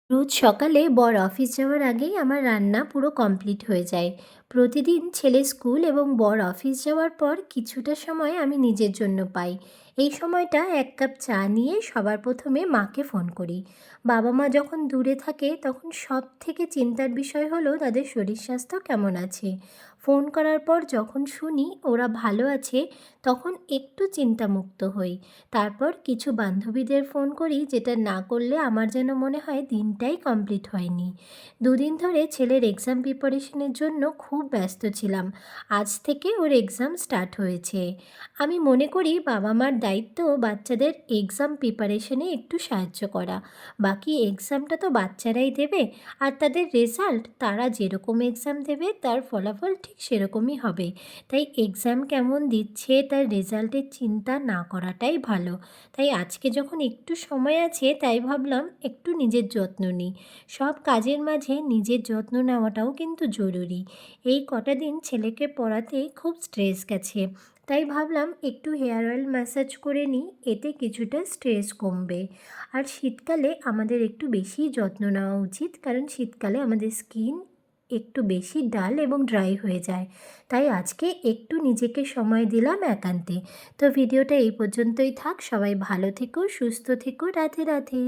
রোজ সকালে বর অফিস যাওয়ার আগেই আমার রান্না পুরো কমপ্লিট হয়ে যায়। প্রতিদিন ছেলে স্কুল এবং বর অফিস যাওয়ার পর কিছুটা সময় আমি নিজের জন্য পাই। এই সময়টা এক কাপ চা নিয়ে সবার প্রথমে মাকে ফোন করি। বাবা মা যখন দূরে থাকে তখন সব থেকে চিন্তার বিষয় হলো তাদের শরীর স্বাস্থ্য কেমন আছে। ফোন করার পর যখন শুনি ওরা ভালো আছে, তখন একটু চিন্তামুক্ত হই। তারপর কিছু বান্ধবীদের ফোন করি, যেটা না করলে আমার যেন মনে হয় দিনটাই কমপ্লিট হয়নি। দুদিন ধরে ছেলের এক্সাম প্রিপারেশনের জন্য খুব ব্যস্ত ছিলাম। আজ থেকে ওর এক্সাম স্টার্ট হয়েছে। আমি মনে করি বাবা মার দায়িত্ব বাচ্চাদের এক্সাম প্রিপারেশনে একটু সাহায্য করা। বাকি এক্সামটা তো বাচ্চারাই দেবে, আর তাদের রেজাল্ট তারা যেরকম এক্সাম দেবে তার ফলাফল ঠিক সেরকমই হবে। তাই এক্সাম কেমন দিচ্ছে তার রেজাল্টের চিন্তা না করাটাই ভালো। তাই আজকে যখন একটু সময় আছে তাই ভাবলাম একটু নিজের যত্ন নিই। সব কাজের মাঝে নিজের যত্ন নেওয়াটাও কিন্তু জরুরি। এই কটা দিন ছেলেকে পড়াতে খুব স্ট্রেস গেছে। তাই ভাবলাম একটু হেয়ার অয়েল ম্যাসাজ করে নিই, এতে কিছুটা স্ট্রেস কমবে। আর শীতকালে আমাদের একটু বেশি যত্ন নেওয়া উচিত, কারণ শীতকালে আমাদের স্কিন একটু বেশি ডাল এবং ড্রাই হয়ে যায়। তাই আজকে একটু নিজেকে সময় দিলাম একান্তে। তো ভিডিওটা এই পর্যন্তই থাক। সবাই ভালো থেকো, সুস্থ থেকো। রাধে রাধে।